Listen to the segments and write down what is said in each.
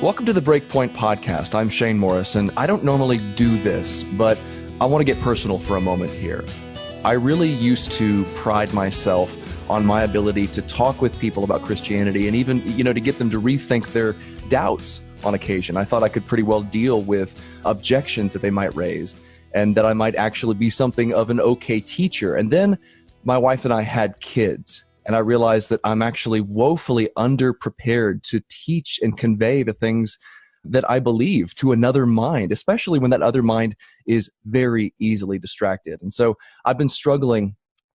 Welcome to the BreakPoint Podcast. I'm Shane Morris, and I don't normally do this, but I want to get personal for a moment here. I really used to pride myself on my ability to talk with people about Christianity and even, to get them to rethink their doubts on occasion. I thought I could pretty well deal with objections that they might raise and that I might actually be something of an okay teacher. And then my wife and I had kids. And I realized that I'm actually woefully underprepared to teach and convey the things that I believe to another mind, especially when that other mind is very easily distracted. And so I've been struggling.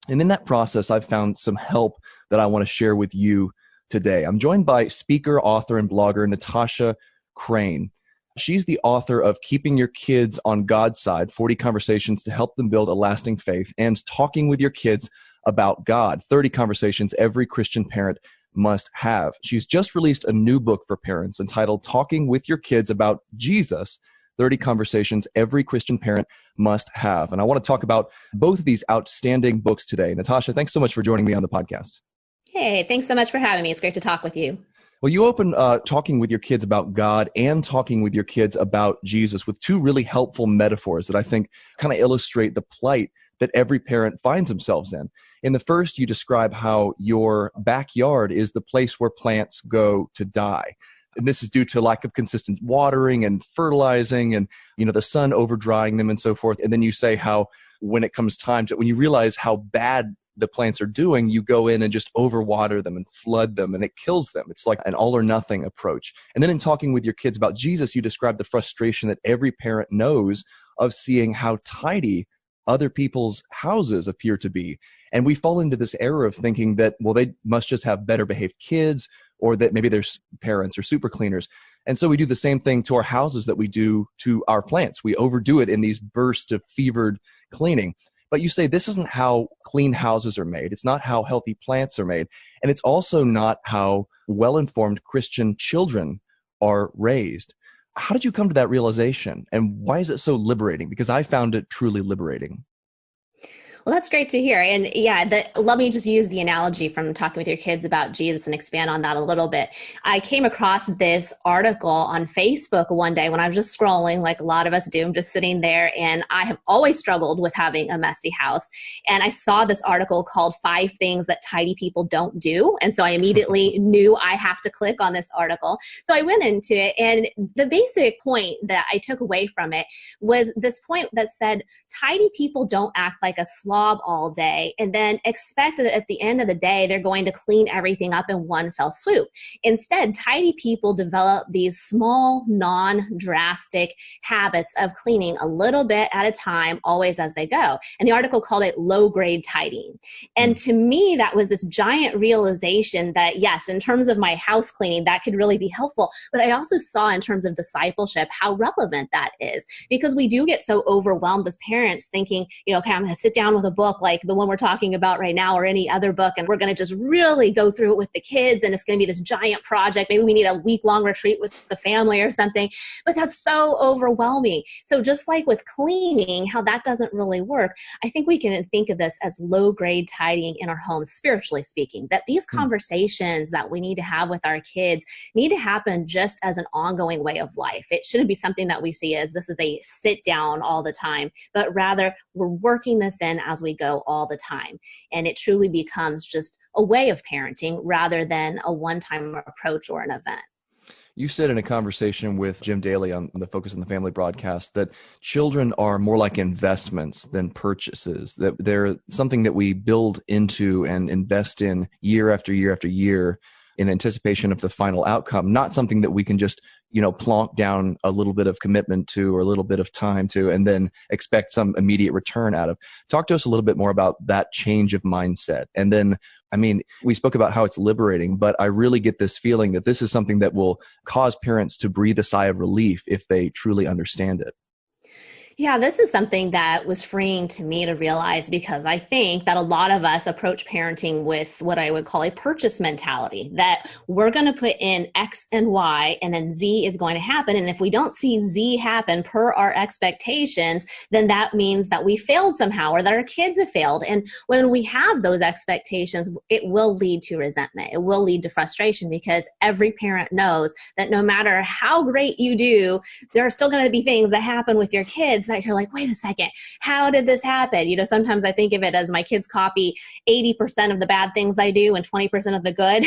And in that process, I've found some help that I want to share with you today. I'm joined by speaker, author, and blogger Natasha Crain. She's the author of Keeping Your Kids on God's Side, 40 Conversations to Help Them Build a Lasting Faith, and Talking with Your Kids About God, 30 Conversations Every Christian Parent Must Have. She's just released a new book for parents entitled Talking with Your Kids About Jesus, 30 Conversations Every Christian Parent Must Have. And I want to talk about both of these outstanding books today. Natasha, thanks so much for joining me on the podcast. Hey, thanks so much for having me. It's great to talk with you. Well, you open talking with your kids about God and talking with your kids about Jesus with two really helpful metaphors that I think kind of illustrate the plight that every parent finds themselves in. In the first, you describe how your backyard is the place where plants go to die. And this is due to lack of consistent watering and fertilizing and, the sun over drying them and so forth. And then you say how when it comes time to, when you realize how bad the plants are doing, you go in and just overwater them and flood them and it kills them. It's like an all or nothing approach. And then in talking with your kids about Jesus, you describe the frustration that every parent knows of seeing how tidy other people's houses appear to be. And we fall into this error of thinking that, well, they must just have better behaved kids or that maybe their parents are super cleaners. And so we do the same thing to our houses that we do to our plants. We overdo it in these bursts of fevered cleaning. But you say this isn't how clean houses are made. It's not how healthy plants are made. And it's also not how well-informed Christian children are raised. How did you come to that realization? And why is it so liberating? Because I found it truly liberating. Well, that's great to hear. And let me just use the analogy from talking with your kids about Jesus and expand on that a little bit. I came across this article on Facebook one day when I was just scrolling, like a lot of us do. I'm just sitting there, and I have always struggled with having a messy house. And I saw this article called 5 Things That Tidy People Don't Do. And so I immediately knew I have to click on this article. So I went into it, and the basic point that I took away from it was this point that said, tidy people don't act like a slob all day and then expect that at the end of the day, they're going to clean everything up in one fell swoop. Instead, tidy people develop these small, non-drastic habits of cleaning a little bit at a time, always as they go. And the article called it low-grade tidying. And to me, that was this giant realization that, yes, in terms of my house cleaning, that could really be helpful. But I also saw in terms of discipleship how relevant that is, because we do get so overwhelmed as parents thinking, okay, I'm going to sit down with a book like the one we're talking about right now or any other book, and we're going to just really go through it with the kids, and it's going to be this giant project. Maybe we need a week-long retreat with the family or something, but that's so overwhelming. So just like with cleaning, how that doesn't really work, I think we can think of this as low-grade tidying in our homes, spiritually speaking, that these conversations that we need to have with our kids need to happen just as an ongoing way of life. It shouldn't be something that we see as this is a sit down all the time, but rather we're working this in as we go all the time. And it truly becomes just a way of parenting rather than a one-time approach or an event. You said in a conversation with Jim Daly on the Focus on the Family broadcast that children are more like investments than purchases, that they're something that we build into and invest in year after year after year in anticipation of the final outcome, not something that we can just, plonk down a little bit of commitment to or a little bit of time to and then expect some immediate return out of. Talk to us a little bit more about that change of mindset. And then, we spoke about how it's liberating, but I really get this feeling that this is something that will cause parents to breathe a sigh of relief if they truly understand it. Yeah, this is something that was freeing to me to realize, because I think that a lot of us approach parenting with what I would call a purchase mentality, that we're going to put in X and Y and then Z is going to happen. And if we don't see Z happen per our expectations, then that means that we failed somehow or that our kids have failed. And when we have those expectations, it will lead to resentment. It will lead to frustration, because every parent knows that no matter how great you do, there are still going to be things that happen with your kids that you're like, wait a second, how did this happen? Sometimes I think of it as my kids copy 80% of the bad things I do and 20% of the good.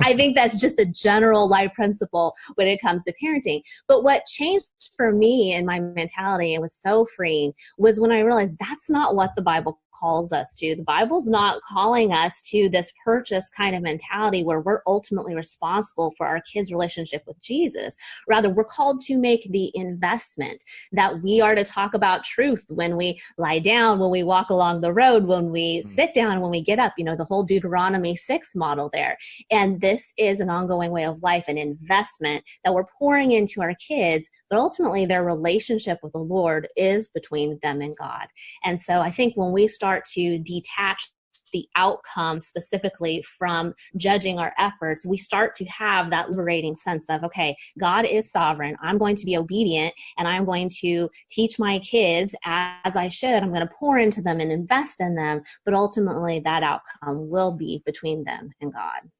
I think that's just a general life principle when it comes to parenting. But what changed for me in my mentality, it was so freeing, was when I realized that's not what the Bible calls us to. The Bible's not calling us to this purchase kind of mentality where we're ultimately responsible for our kids' relationship with Jesus. Rather, we're called to make the investment, that we are to talk about truth when we lie down, when we walk along the road, when we sit down, when we get up, the whole Deuteronomy 6 model there. And this is an ongoing way of life, an investment that we're pouring into our kids, but ultimately their relationship with the Lord is between them and God. And so I think when we start to detach the outcome specifically from judging our efforts, we start to have that liberating sense of, okay, God is sovereign. I'm going to be obedient, and I'm going to teach my kids as I should. I'm going to pour into them and invest in them, but ultimately that outcome will be between them and God.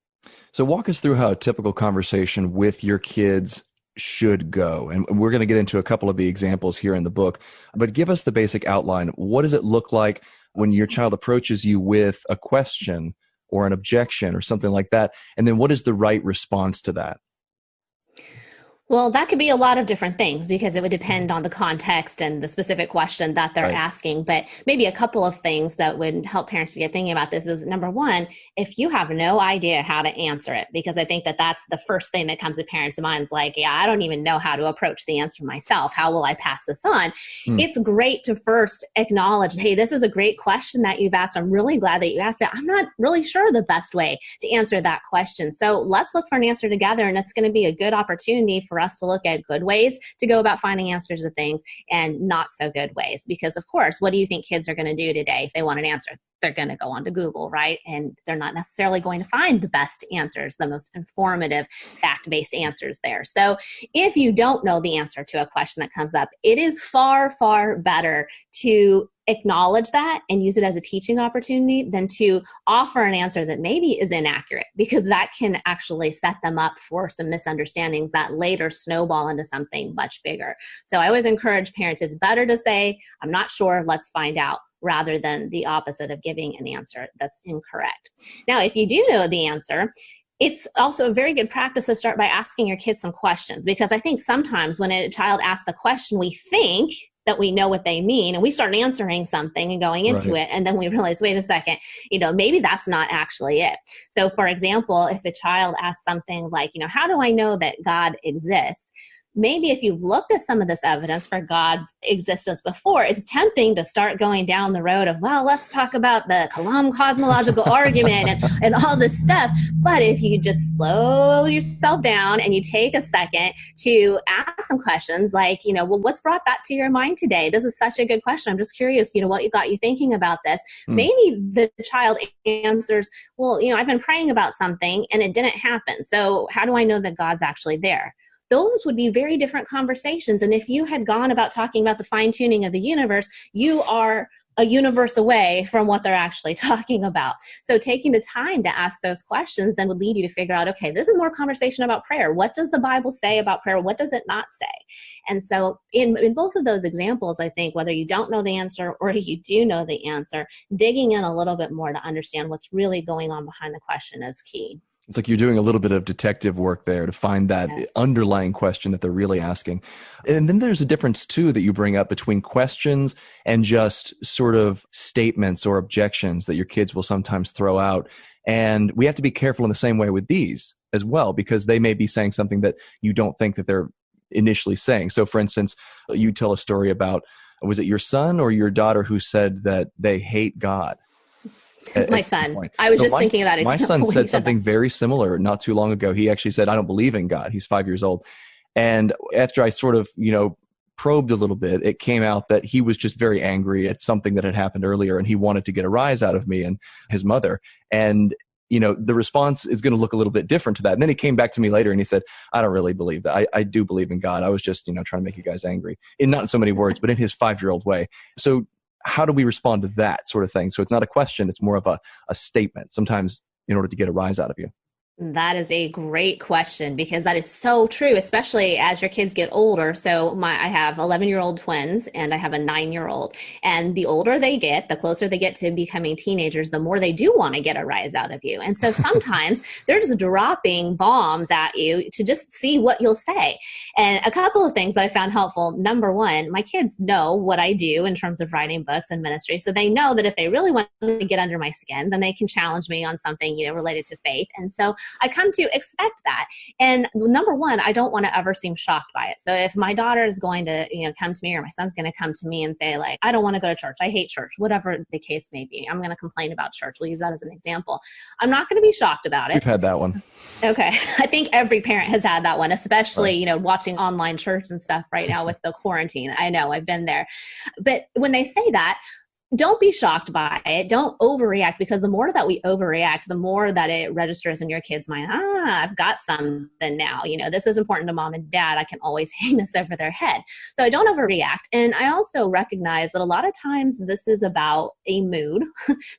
So walk us through how a typical conversation with your kids should go. And we're going to get into a couple of the examples here in the book, but give us the basic outline. What does it look like when your child approaches you with a question or an objection or something like that? And then what is the right response to that? Well, that could be a lot of different things, because it would depend on the context and the specific question that they're asking. But maybe a couple of things that would help parents to get thinking about this is, number one, if you have no idea how to answer it, because I think that that's the first thing that comes to parents' minds, like, yeah, I don't even know how to approach the answer myself. How will I pass this on? It's great to first acknowledge, hey, this is a great question that you've asked. I'm really glad that you asked it. I'm not really sure the best way to answer that question. So let's look for an answer together. And it's going to be a good opportunity for us to look at good ways to go about finding answers to things and not so good ways. Because of course, what do you think kids are going to do today if they want an answer? They're going to go onto Google, right? And they're not necessarily going to find the best answers, the most informative, fact-based answers there. So if you don't know the answer to a question that comes up, it is far, far better to acknowledge that and use it as a teaching opportunity than to offer an answer that maybe is inaccurate, because that can actually set them up for some misunderstandings that later snowball into something much bigger. So I always encourage parents, it's better to say, I'm not sure, let's find out, rather than the opposite of giving an answer that's incorrect. Now, if you do know the answer, it's also a very good practice to start by asking your kids some questions, because I think sometimes when a child asks a question, we think that we know what they mean, and we start answering something and going into it, and then we realize, wait a second, maybe that's not actually it. So for example, if a child asks something like, how do I know that God exists? Maybe if you've looked at some of this evidence for God's existence before, it's tempting to start going down the road of, well, let's talk about the Kalam cosmological argument and all this stuff. But if you just slow yourself down and you take a second to ask some questions like, well, what's brought that to your mind today? This is such a good question. I'm just curious, what got you thinking about this? Maybe the child answers, well, I've been praying about something and it didn't happen. So how do I know that God's actually there? Those would be very different conversations. And if you had gone about talking about the fine-tuning of the universe, you are a universe away from what they're actually talking about. So taking the time to ask those questions then would lead you to figure out, okay, this is more conversation about prayer. What does the Bible say about prayer? What does it not say? And so in both of those examples, I think whether you don't know the answer or you do know the answer, digging in a little bit more to understand what's really going on behind the question is key. It's like you're doing a little bit of detective work there to find that underlying question that they're really asking. And then there's a difference too that you bring up between questions and just sort of statements or objections that your kids will sometimes throw out. And we have to be careful in the same way with these as well, because they may be saying something that you don't think that they're initially saying. So for instance, you tell a story about, was it your son or your daughter who said that they hate God? My son. I was just thinking of that. My son said something very similar not too long ago. He actually said, I don't believe in God. He's 5 years old. And after I sort of, probed a little bit, it came out that he was just very angry at something that had happened earlier, and he wanted to get a rise out of me and his mother. And the response is going to look a little bit different to that. And then he came back to me later and he said, I don't really believe that. I do believe in God. I was just, trying to make you guys angry. Not in so many words, but in his 5-year-old way. So how do we respond to that sort of thing? So it's not a question. It's more of a statement, sometimes in order to get a rise out of you. That is a great question, because that is so true, especially as your kids get older. So I have 11-year-old twins and I have a 9-year-old. And the older they get, the closer they get to becoming teenagers, the more they do want to get a rise out of you. And so sometimes they're just dropping bombs at you to just see what you'll say. And a couple of things that I found helpful. Number one, my kids know what I do in terms of writing books and ministry. So they know that if they really want to get under my skin, then they can challenge me on something, related to faith. And so I come to expect that. And number one, I don't want to ever seem shocked by it. So if my daughter is going to, come to me, or my son's going to come to me and say, like, I don't want to go to church, I hate church, whatever the case may be, I'm going to complain about church. We'll use that as an example. I'm not going to be shocked about it. We've had that one. Okay. I think every parent has had that one, especially, right, watching online church and stuff right now with the quarantine. I know, I've been there. But when they say that, don't be shocked by it. Don't overreact, because the more that we overreact, the more that it registers in your kid's mind. I've got something now. This is important to mom and dad. I can always hang this over their head. So I don't overreact. And I also recognize that a lot of times this is about a mood.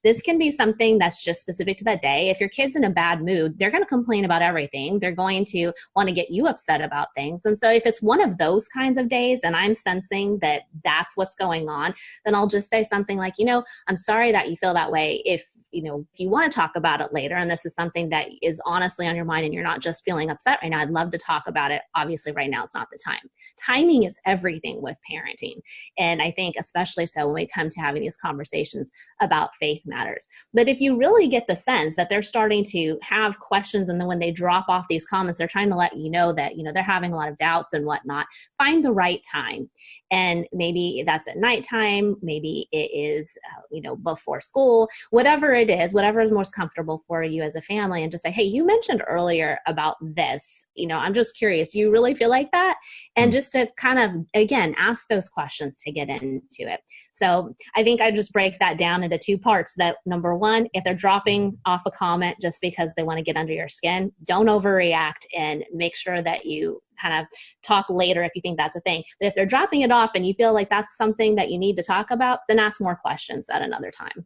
This can be something that's just specific to that day. If your kid's in a bad mood, they're going to complain about everything. They're going to want to get you upset about things. And so if it's one of those kinds of days and I'm sensing that that's what's going on, then I'll just say something like, I'm sorry that you feel that way. If you want to talk about it later, and this is something that is honestly on your mind and you're not just feeling upset right now, I'd love to talk about it. Obviously, right now is not the time. Timing is everything with parenting. And I think especially so when we come to having these conversations about faith matters. But if you really get the sense that they're starting to have questions, and then when they drop off these comments, they're trying to let you know that, they're having a lot of doubts and whatnot, find the right time. And maybe that's at nighttime. Maybe it is, before school, whatever it is, whatever is most comfortable for you as a family, and just say, hey, you mentioned earlier about this, I'm just curious, do you really feel like that? And just to kind of, again, ask those questions to get into it. So I think I just break that down into 2 parts. That number one, if they're dropping off a comment just because they want to get under your skin, don't overreact, and make sure that you kind of talk later if you think that's a thing. But if they're dropping it off and you feel like that's something that you need to talk about, then ask more questions at another time.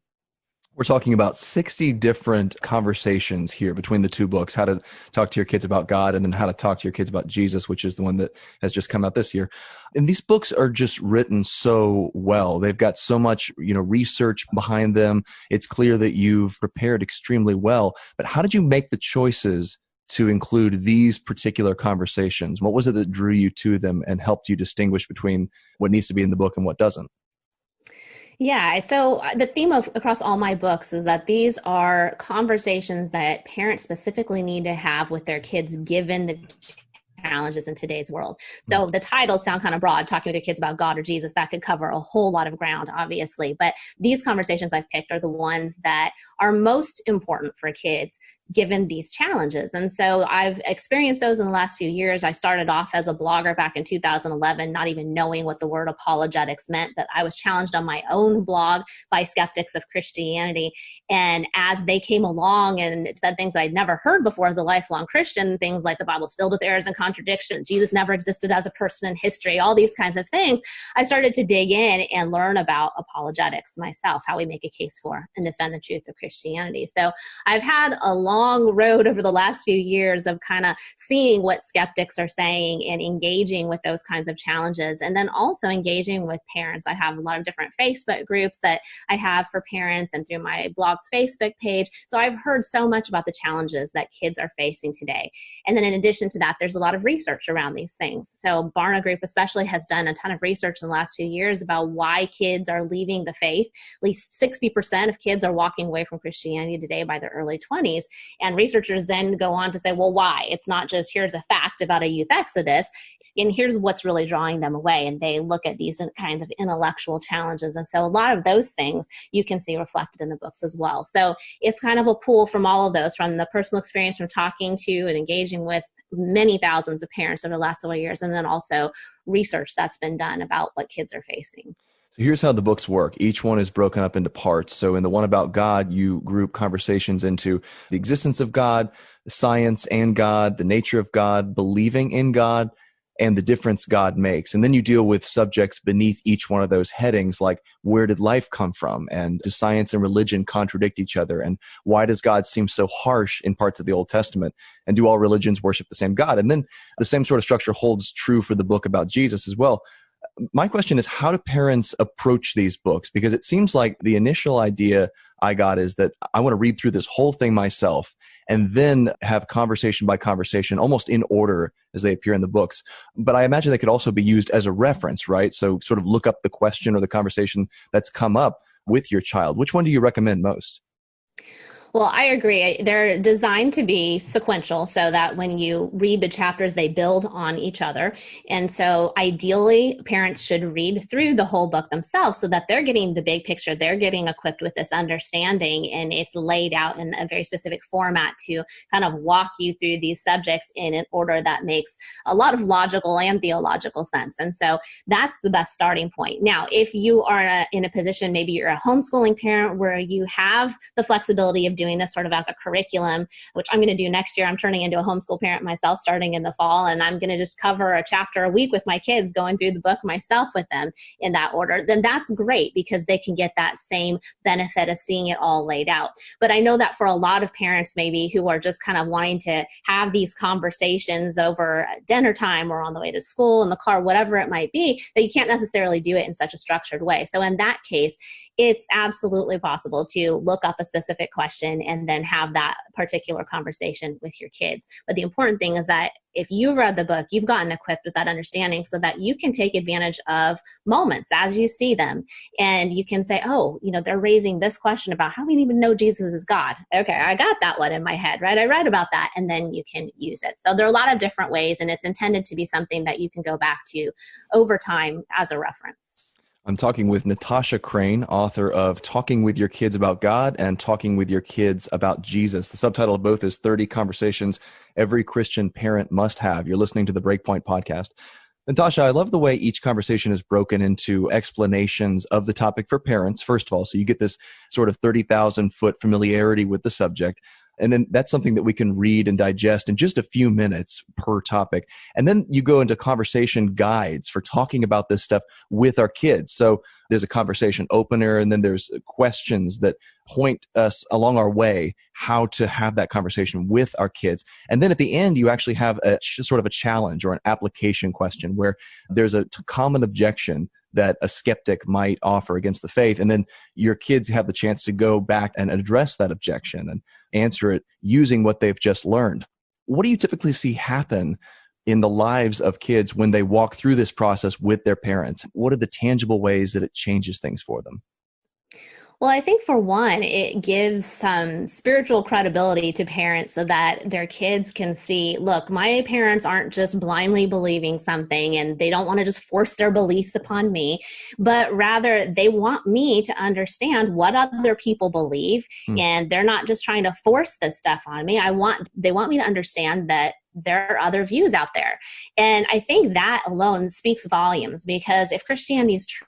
We're talking about 60 different conversations here between the 2 books, how to talk to your kids about God, and then how to talk to your kids about Jesus, which is the one that has just come out this year. And these books are just written so well. They've got so much, research behind them. It's clear that you've prepared extremely well. But how did you make the choices to include these particular conversations? What was it that drew you to them and helped you distinguish between what needs to be in the book and what doesn't? Yeah. So the theme of across all my books is that these are conversations that parents specifically need to have with their kids, given the challenges in today's world. So the titles sound kind of broad, talking with your kids about God or Jesus. That could cover a whole lot of ground, obviously. But these conversations I've picked are the ones that are most important for kids, given these challenges. And so I've experienced those in the last few years. I started off as a blogger back in 2011, not even knowing what the word apologetics meant, that I was challenged on my own blog by skeptics of Christianity. And as they came along and said things that I'd never heard before as a lifelong Christian, things like the Bible's filled with errors and contradictions, Jesus never existed as a person in history, all these kinds of things, I started to dig in and learn about apologetics myself, how we make a case for and defend the truth of Christianity. So I've had a long road over the last few years of kind of seeing what skeptics are saying and engaging with those kinds of challenges, and then also engaging with parents. I have a lot of different Facebook groups that I have for parents and through my blog's Facebook page. So I've heard so much about the challenges that kids are facing today. And then in addition to that, there's a lot of research around these things. So Barna Group especially has done a ton of research in the last few years about why kids are leaving the faith. At least 60% of kids are walking away from Christianity today by their early 20s. And researchers then go on to say, well, why? It's not just here's a fact about a youth exodus. and here's what's really drawing them away. And they look at these kinds of intellectual challenges. And so a lot of those things you can see reflected in the books as well. So it's kind of a pool from all of those, from the personal experience, from talking to and engaging with many thousands of parents over the last several years, and then also research that's been done about what kids are facing. So here's how the books work. Each one is broken up into parts. So in the one about God, you group conversations into the existence of God, science and God, the nature of God, believing in God, and the difference God makes. And then you deal with subjects beneath each one of those headings, like where did life come from? And do science and religion contradict each other? And why does God seem so harsh in parts of the Old Testament? And do all religions worship the same God? And then the same sort of structure holds true for the book about Jesus as well. My question is, how do parents approach these books? Because it seems like the initial idea I got is that I want to read through this whole thing myself and then have conversation by conversation, almost in order as they appear in the books. But I imagine they could also be used as a reference, right? So sort of look up the question or the conversation that's come up with your child. Which one do you recommend most? Well, I agree. They're designed to be sequential so that when you read the chapters, they build on each other. And so ideally, parents should read through the whole book themselves so that they're getting the big picture. They're getting equipped with this understanding, and it's laid out in a very specific format to kind of walk you through these subjects in an order that makes a lot of logical and theological sense. And so that's the best starting point. Now, if you are in a position, maybe you're a homeschooling parent where you have the flexibility of doing this sort of as a curriculum, which I'm going to do next year. I'm turning into a homeschool parent myself starting in the fall, and I'm going to just cover a chapter a week with my kids, going through the book myself with them in that order. Then that's great because they can get that same benefit of seeing it all laid out. But I know that for a lot of parents maybe who are just kind of wanting to have these conversations over dinner time or on the way to school, in the car, whatever it might be, that you can't necessarily do it in such a structured way. So in that case, it's absolutely possible to look up a specific question and then have that particular conversation with your kids. But the important thing is that if you've read the book, you've gotten equipped with that understanding so that you can take advantage of moments as you see them. And you can say, oh, they're raising this question about how we even know Jesus is God. Okay, I got that one in my head, right? I read about that, and then you can use it. So there are a lot of different ways, and it's intended to be something that you can go back to over time as a reference. I'm talking with Natasha Crain, author of Talking with Your Kids About God and Talking with Your Kids About Jesus. The subtitle of both is 30 Conversations Every Christian Parent Must Have. You're listening to the BreakPoint Podcast. Natasha, I love the way each conversation is broken into explanations of the topic for parents, first of all. So you get this sort of 30,000 foot familiarity with the subject. And then that's something that we can read and digest in just a few minutes per topic. And then you go into conversation guides for talking about this stuff with our kids. So there's a conversation opener, and then there's questions that point us along our way how to have that conversation with our kids. And then at the end, you actually have a sort of a challenge or an application question where there's a common objection that a skeptic might offer against the faith. And then your kids have the chance to go back and address that objection and answer it using what they've just learned. What do you typically see happen in the lives of kids when they walk through this process with their parents? What are the tangible ways that it changes things for them? Well, I think for one, it gives some spiritual credibility to parents so that their kids can see, look, my parents aren't just blindly believing something and they don't want to just force their beliefs upon me, but rather they want me to understand what other people believe. And they're not just trying to force this stuff on me. They want me to understand that there are other views out there. And I think that alone speaks volumes, because if Christianity is true,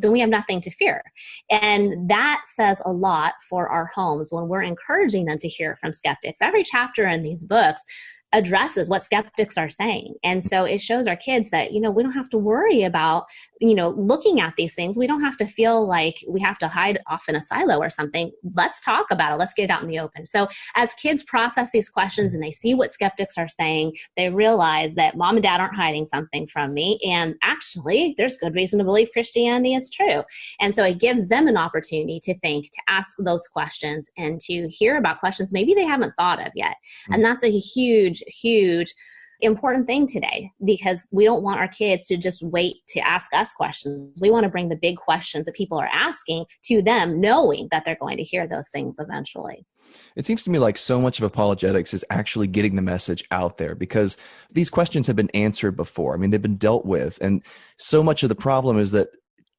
then we have nothing to fear. And that says a lot for our homes when we're encouraging them to hear from skeptics. Every chapter in these books addresses what skeptics are saying. And so it shows our kids that, we don't have to worry about, looking at these things. We don't have to feel like we have to hide off in a silo or something. Let's talk about it. Let's get it out in the open. So as kids process these questions and they see what skeptics are saying, they realize that mom and dad aren't hiding something from me. And actually, there's good reason to believe Christianity is true. And so it gives them an opportunity to think, to ask those questions, and to hear about questions maybe they haven't thought of yet. And that's a huge important thing today, because we don't want our kids to just wait to ask us questions. We want to bring the big questions that people are asking to them, knowing that they're going to hear those things eventually. It seems to me like so much of apologetics is actually getting the message out there, because these questions have been answered before. I mean, they've been dealt with. And so much of the problem is that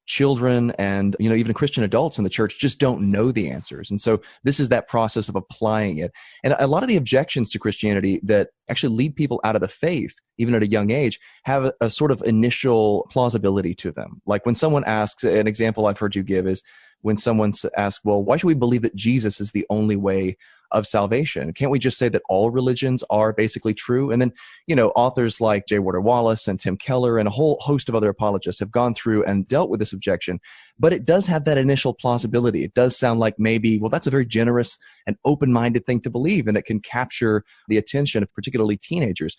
children and, even Christian adults in the church just don't know the answers. And so this is that process of applying it. And a lot of the objections to Christianity that actually lead people out of the faith, even at a young age, have a sort of initial plausibility to them. Like when someone asks, an example I've heard you give is when someone asks, well, why should we believe that Jesus is the only way of salvation? Can't we just say that all religions are basically true? And then, authors like J. Warder Wallace and Tim Keller and a whole host of other apologists have gone through and dealt with this objection. But it does have that initial plausibility. It does sound like maybe, well, that's a very generous and open-minded thing to believe, and it can capture the attention of particularly teenagers.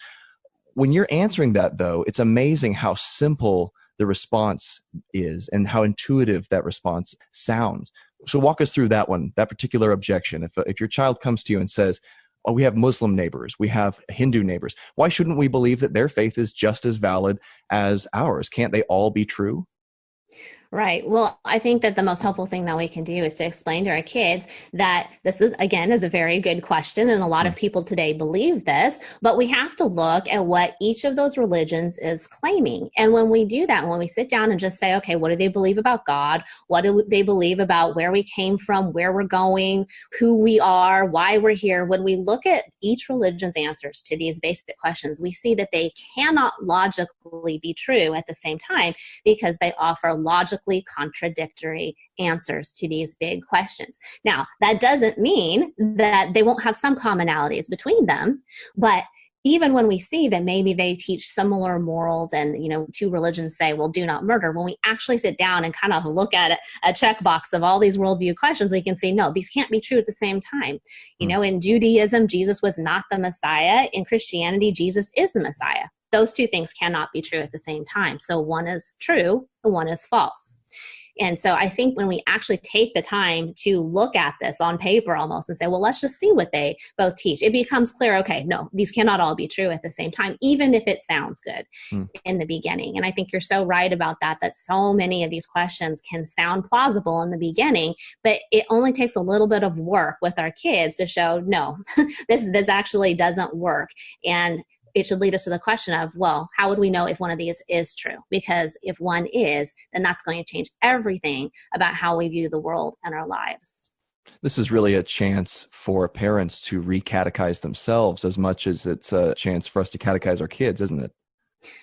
When you're answering that, though, it's amazing how simple the response is and how intuitive that response sounds. So walk us through that one, that particular objection. If your child comes to you and says, oh, we have Muslim neighbors, we have Hindu neighbors, why shouldn't we believe that their faith is just as valid as ours? Can't they all be true? Right. Well, I think that the most helpful thing that we can do is to explain to our kids that this is a very good question. And a lot of people today believe this, but we have to look at what each of those religions is claiming. And when we do that, when we sit down and just say, okay, what do they believe about God? What do they believe about where we came from, where we're going, who we are, why we're here? When we look at each religion's answers to these basic questions, we see that they cannot logically be true at the same time, because they offer logically contradictory answers to these big questions. Now, that doesn't mean that they won't have some commonalities between them, but even when we see that maybe they teach similar morals and, two religions say, well, do not murder, when we actually sit down and kind of look at a checkbox of all these worldview questions, we can see, no, these can't be true at the same time. In Judaism, Jesus was not the Messiah. In Christianity, Jesus is the Messiah. Those two things cannot be true at the same time. So one is true and one is false. And so I think when we actually take the time to look at this on paper almost and say, well, let's just see what they both teach, it becomes clear, okay, no, these cannot all be true at the same time, even if it sounds good in the beginning. And I think you're so right about that so many of these questions can sound plausible in the beginning, but it only takes a little bit of work with our kids to show, no, this actually doesn't work. And it should lead us to the question of, well, how would we know if one of these is true? Because if one is, then that's going to change everything about how we view the world and our lives. This is really a chance for parents to re-catechize themselves as much as it's a chance for us to catechize our kids, isn't it?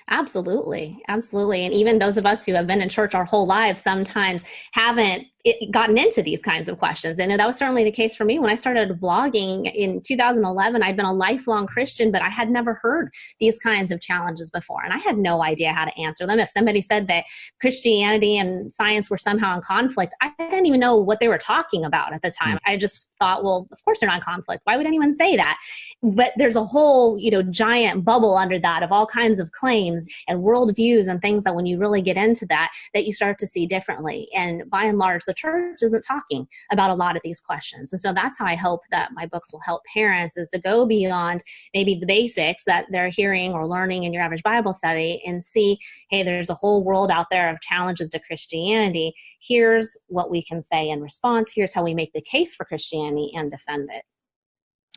Absolutely. Absolutely. And even those of us who have been in church our whole lives sometimes haven't gotten into these kinds of questions. And that was certainly the case for me when I started blogging in 2011. I'd been a lifelong Christian, but I had never heard these kinds of challenges before. And I had no idea how to answer them. If somebody said that Christianity and science were somehow in conflict, I didn't even know what they were talking about at the time. I just thought, well, of course they're not in conflict. Why would anyone say that? But there's a whole, giant bubble under that of all kinds of claims and worldviews and things that when you really get into that you start to see differently. And by and large, the church isn't talking about a lot of these questions. And so that's how I hope that my books will help parents, is to go beyond maybe the basics that they're hearing or learning in your average Bible study and see, hey, there's a whole world out there of challenges to Christianity. Here's what we can say in response. Here's how we make the case for Christianity and defend it.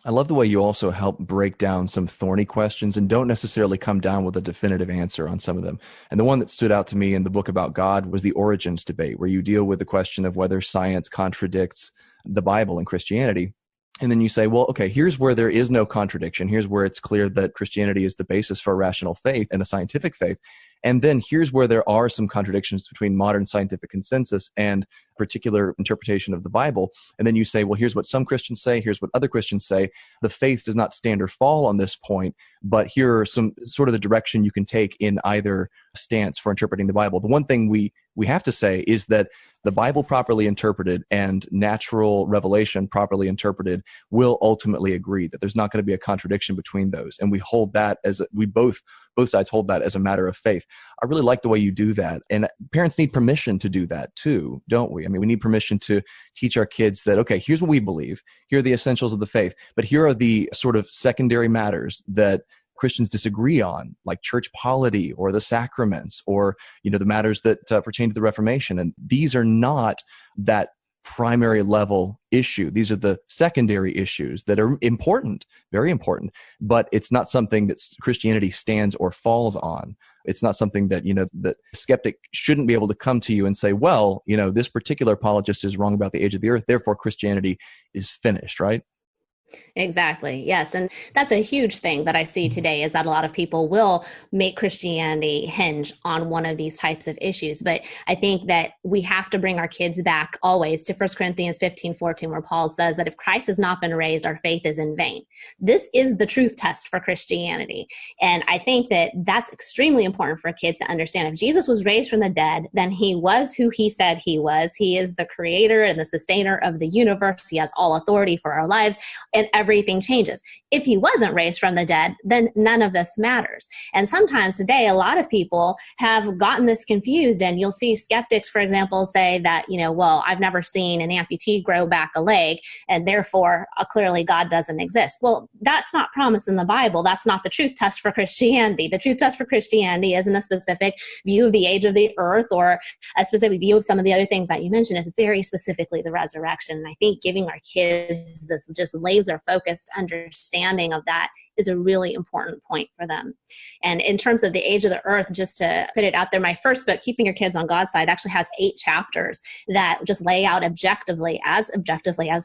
I love the way you also help break down some thorny questions and don't necessarily come down with a definitive answer on some of them. And the one that stood out to me in the book about God was the origins debate, where you deal with the question of whether science contradicts the Bible and Christianity. And then you say, well, okay, here's where there is no contradiction. Here's where it's clear that Christianity is the basis for a rational faith and a scientific faith. And then here's where there are some contradictions between modern scientific consensus and particular interpretation of the Bible. And then you say, well, here's what some Christians say. Here's what other Christians say. The faith does not stand or fall on this point, but here are some sort of the direction you can take in either stance for interpreting the Bible. The one thing we have to say is that the Bible properly interpreted and natural revelation properly interpreted will ultimately agree, that there's not going to be a contradiction between those. And we hold that both sides hold that as a matter of faith. I really like the way you do that. And parents need permission to do that too, don't we? I mean, we need permission to teach our kids that, okay, here's what we believe. Here are the essentials of the faith. But here are the sort of secondary matters that Christians disagree on, like church polity or the sacraments or, the matters that pertain to the Reformation. And these are not that primary level issue. These are the secondary issues that are important, very important, but it's not something that Christianity stands or falls on. It's not something that, that a skeptic shouldn't be able to come to you and say, well, this particular apologist is wrong about the age of the earth, therefore Christianity is finished, right? Exactly. Yes. And that's a huge thing that I see today, is that a lot of people will make Christianity hinge on one of these types of issues. But I think that we have to bring our kids back always to 1 Corinthians 15:14, where Paul says that if Christ has not been raised, our faith is in vain. This is the truth test for Christianity. And I think that that's extremely important for kids to understand. If Jesus was raised from the dead, then he was who he said he was. He is the creator and the sustainer of the universe. He has all authority for our lives. And everything changes. If he wasn't raised from the dead, then none of this matters. And sometimes today, a lot of people have gotten this confused, and you'll see skeptics, for example, say that, well, I've never seen an amputee grow back a leg, and therefore clearly God doesn't exist. Well, that's not promised in the Bible. That's not the truth test for Christianity. The truth test for Christianity isn't a specific view of the age of the earth or a specific view of some of the other things that you mentioned. It's very specifically the resurrection. And I think giving our kids this just laser focused understanding of that is a really important point for them. And in terms of the age of the earth, just to put it out there, my first book, Keeping Your Kids on God's Side, actually has 8 chapters that just lay out objectively as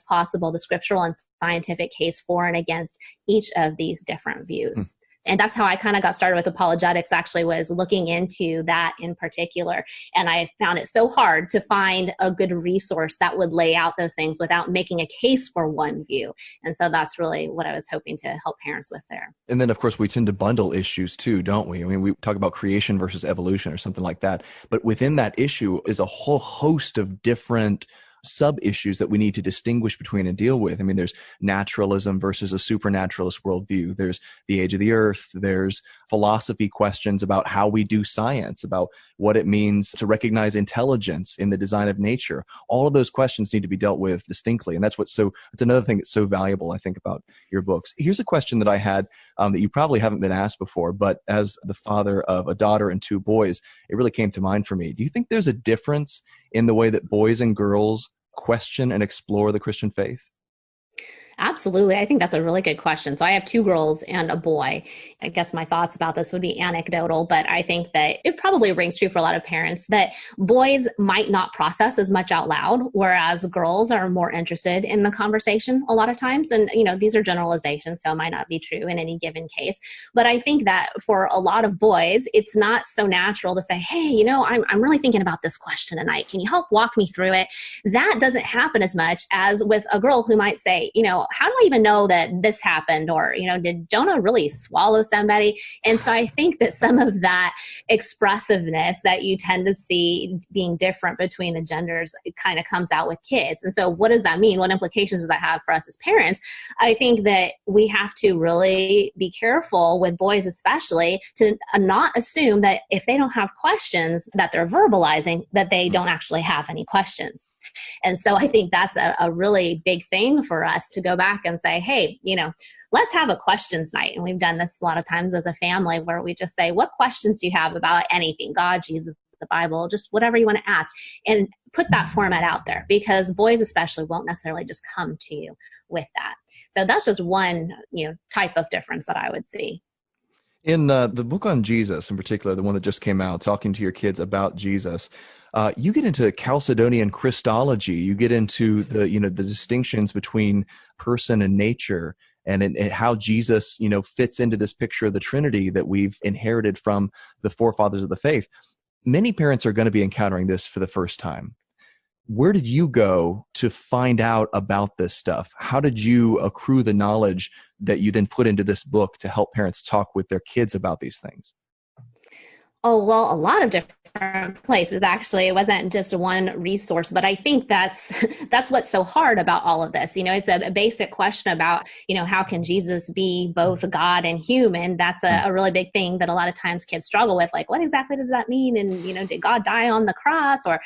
possible, the scriptural and scientific case for and against each of these different views. And that's how I kind of got started with apologetics, actually, was looking into that in particular. And I found it so hard to find a good resource that would lay out those things without making a case for one view. And so that's really what I was hoping to help parents with there. And then, of course, we tend to bundle issues too, don't we? I mean, we talk about creation versus evolution or something like that. But within that issue is a whole host of different sub-issues that we need to distinguish between and deal with. I mean, there's naturalism versus a supernaturalist worldview. There's the age of the earth. There's philosophy questions about how we do science, about what it means to recognize intelligence in the design of nature. All of those questions need to be dealt with distinctly. And it's another thing that's so valuable, I think, about your books. Here's a question that I had that you probably haven't been asked before, but as the father of a daughter and 2 boys, it really came to mind for me. Do you think there's a difference in the way that boys and girls question and explore the Christian faith? Absolutely. I think that's a really good question. So I have 2 girls and a boy. I guess my thoughts about this would be anecdotal, but I think that it probably rings true for a lot of parents that boys might not process as much out loud, whereas girls are more interested in the conversation a lot of times. And, these are generalizations, so it might not be true in any given case. But I think that for a lot of boys, it's not so natural to say, hey, I'm really thinking about this question tonight. Can you help walk me through it? That doesn't happen as much as with a girl who might say, how do I even know that this happened? Or, did Jonah really swallow somebody? And so I think that some of that expressiveness that you tend to see being different between the genders, it kind of comes out with kids. And so what does that mean? What implications does that have for us as parents? I think that we have to really be careful with boys, especially, to not assume that if they don't have questions that they're verbalizing, that they don't actually have any questions. And so I think that's a really big thing for us to go back and say, hey, let's have a questions night. And we've done this a lot of times as a family where we just say, what questions do you have about anything? God, Jesus, the Bible, just whatever you want to ask, and put that format out there, because boys especially won't necessarily just come to you with that. So that's just one, type of difference that I would see. In the book on Jesus, in particular, the one that just came out, talking to your kids about Jesus, you get into Chalcedonian Christology. You get into the distinctions between person and nature, and how Jesus, fits into this picture of the Trinity that we've inherited from the forefathers of the faith. Many parents are going to be encountering this for the first time. Where did you go to find out about this stuff? How did you accrue the knowledge that you then put into this book to help parents talk with their kids about these things? Oh, well, a lot of different places, actually. It wasn't just one resource, but I think that's what's so hard about all of this. It's a basic question about, how can Jesus be both God and human? That's a really big thing that a lot of times kids struggle with. Like, what exactly does that mean? And, did God die on the cross? Or,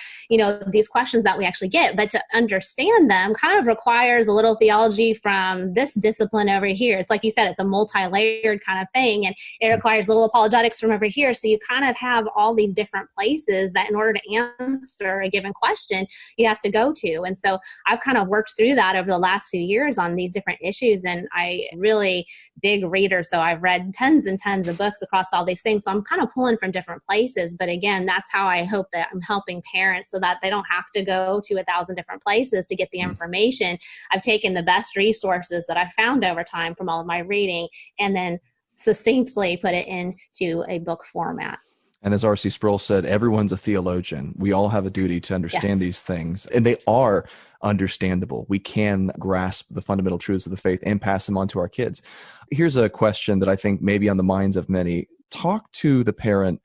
these questions that we actually get. But to understand them kind of requires a little theology from this discipline over here. It's like you said, it's a multi-layered kind of thing, and it requires little apologetics from over here. So you kind of have all these different places that in order to answer a given question, you have to go to. And so I've kind of worked through that over the last few years on these different issues. And I really big reader. So I've read tons and tons of books across all these things. So I'm kind of pulling from different places. But again, that's how I hope that I'm helping parents so that they don't have to go to 1,000 different places to get the information. I've taken the best resources that I've found over time from all of my reading and then succinctly put it into a book format. And as R.C. Sproul said, everyone's a theologian. We all have a duty to understand these things, and they are understandable. We can grasp the fundamental truths of the faith and pass them on to our kids. Here's a question that I think may be on the minds of many. Talk to the parent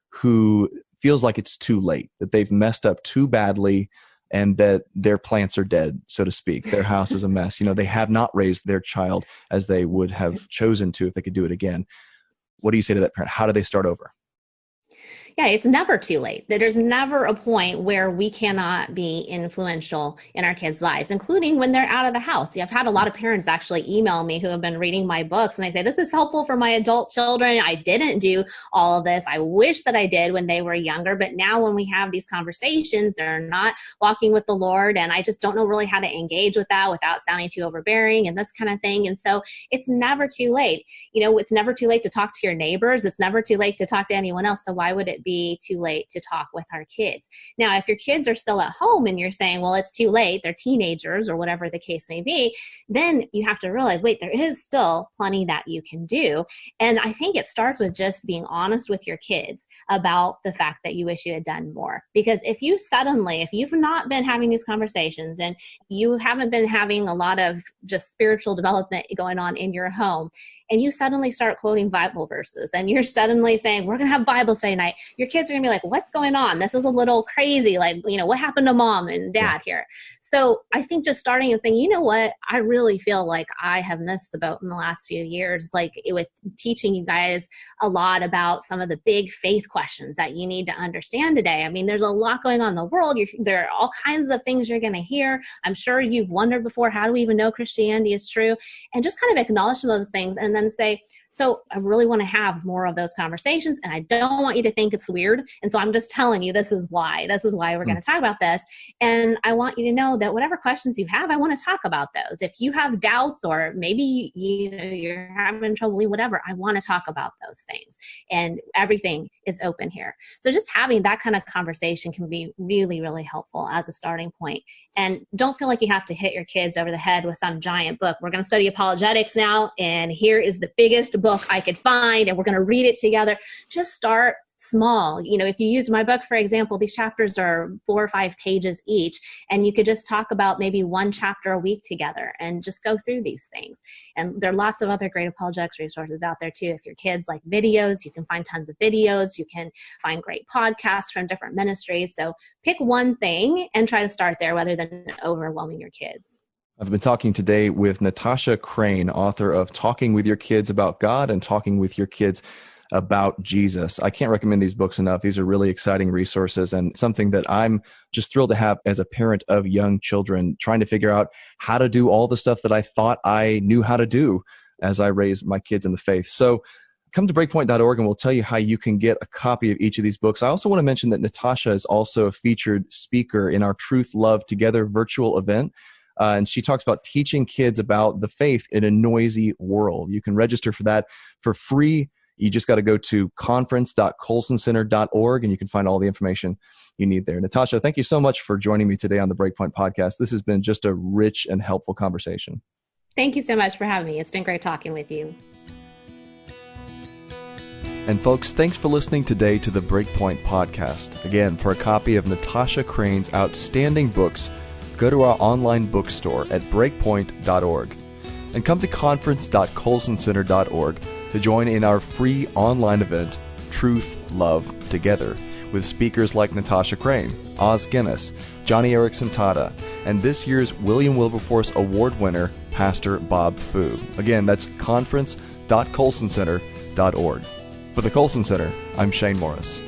who feels like it's too late, that they've messed up too badly, and that their plants are dead, so to speak. Their house is a mess. They have not raised their child as they would have chosen to if they could do it again. What do you say to that parent? How do they start over? Yeah, it's never too late. There's never a point where we cannot be influential in our kids' lives, including when they're out of the house. I've had a lot of parents actually email me who have been reading my books, and they say, this is helpful for my adult children. I didn't do all of this. I wish that I did when they were younger, but now when we have these conversations, they're not walking with the Lord, and I just don't know really how to engage with that without sounding too overbearing and this kind of thing. And so it's never too late. It's never too late to talk to your neighbors. It's never too late to talk to anyone else. So why would it be too late to talk with our kids? Now, if your kids are still at home and you're saying, well, it's too late, they're teenagers or whatever the case may be, then you have to realize, wait, there is still plenty that you can do. And I think it starts with just being honest with your kids about the fact that you wish you had done more. Because if you've not been having these conversations and you haven't been having a lot of just spiritual development going on in your home, and you suddenly start quoting Bible verses and you're suddenly saying, we're going to have Bible study night, your kids are going to be like, what's going on? This is a little crazy. Like, what happened to mom and dad here? So I think just starting and saying, you know what, I really feel like I have missed the boat in the last few years, with teaching you guys a lot about some of the big faith questions that you need to understand today. I mean, there's a lot going on in the world. There are all kinds of things you're going to hear. I'm sure you've wondered before, how do we even know Christianity is true? And just kind of acknowledge those things and then say, so I really want to have more of those conversations, and I don't want you to think it's weird. And so I'm just telling you, this is why we're going to talk about this. And I want you to know that whatever questions you have, I want to talk about those. If you have doubts or maybe you're having trouble, whatever, I want to talk about those things. And everything is open here. So just having that kind of conversation can be really, really helpful as a starting point. And don't feel like you have to hit your kids over the head with some giant book. We're going to study apologetics now, and here is the biggest book I could find, and we're going to read it together. Just start small. If you used my book, for example, these chapters are 4 or 5 pages each, and you could just talk about maybe one chapter a week together and just go through these things. And there are lots of other great apologetics resources out there too. If your kids like videos, you can find tons of videos. You can find great podcasts from different ministries. So pick one thing and try to start there rather than overwhelming your kids. I've been talking today with Natasha Crain, author of Talking with Your Kids About God and Talking with Your Kids About Jesus. I can't recommend these books enough. These are really exciting resources and something that I'm just thrilled to have as a parent of young children, trying to figure out how to do all the stuff that I thought I knew how to do as I raised my kids in the faith. So come to breakpoint.org and we'll tell you how you can get a copy of each of these books. I also want to mention that Natasha is also a featured speaker in our Truth, Love Together virtual event. And she talks about teaching kids about the faith in a noisy world. You can register for that for free. You just got to go to conference.colsoncenter.org and you can find all the information you need there. Natasha, thank you so much for joining me today on the BreakPoint Podcast. This has been just a rich and helpful conversation. Thank you so much for having me. It's been great talking with you. And folks, thanks for listening today to the BreakPoint Podcast. Again, for a copy of Natasha Crain's outstanding books, go to our online bookstore at breakpoint.org and come to conference.colsoncenter.org to join in our free online event, Truth, Love Together, with speakers like Natasha Crain, Oz Guinness, Johnny Erickson Tada, and this year's William Wilberforce Award winner, Pastor Bob Fu. Again, that's conference.colsoncenter.org. For the Colson Center, I'm Shane Morris.